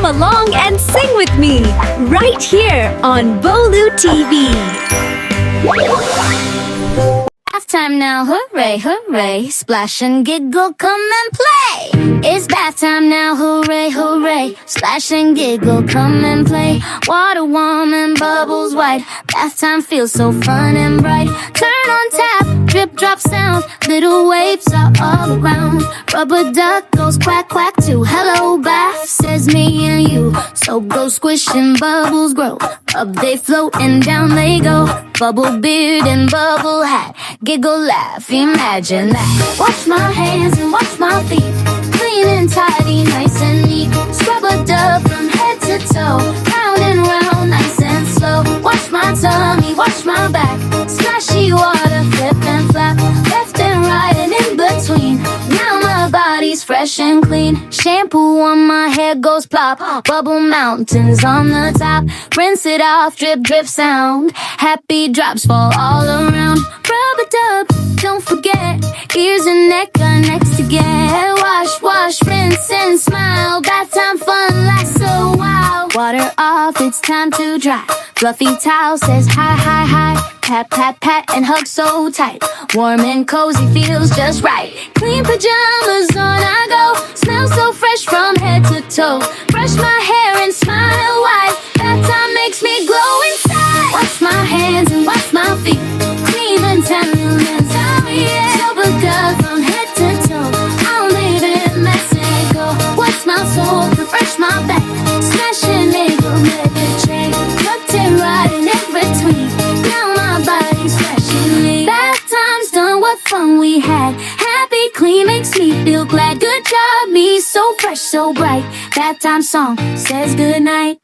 along and sing with me right here on Bholu TV. Bath time now, hooray, hooray. Splash and giggle, come and play. It's bath time now, hooray, hooray. Splash and giggle, come and play. Water warm and bubbles white. Bath time feels so fun and bright. Turn on tap, drip drop sound. Little waves are all around. Rubber duck goes quack quack too. Hello bath, says me and you. So go squish and bubbles grow. Up they float and down they go. Bubble beard and bubble hat. Giggle, laugh, imagine that. Wash my hands and wash my feet. Clean and tidy, nice and neat. Scrub a dub from head to toe. Round and round, nice and slow. Wash my tummy, wash my back. Splashy water, flip and flap. Left and right and in between. Now my body's fresh and clean. Shampoo on my hair goes plop. Bubble mountains on the top. Rinse it off, drip drip sound. Happy drops fall all around. Rub a dub, don't forget. Ears and neck are next together. Wash, wash, rinse and smile. Bath time fun lasts so wild. Water off, it's time to dry. Fluffy towel says hi, hi, hi. Pat, pat, pat, and hug so tight. Warm and cozy feels just right. Clean pajamas on I go. Smell so fresh from head to toe. Brush my hair and smile wide. Bath time makes me glow inside. Wash my hands and wash my feet. Clean and tender and sorry, yeah. Sober girl from head to toe. I'll leave it mess and go. What's my soul, refresh my back. Smash and niggle, make a train. Tucked and right in between. Now my body's fresh and clean. Bath time's done, what fun we had. Happy, clean, makes me feel glad. Good job, me, so fresh, so bright. Bath time song says goodnight.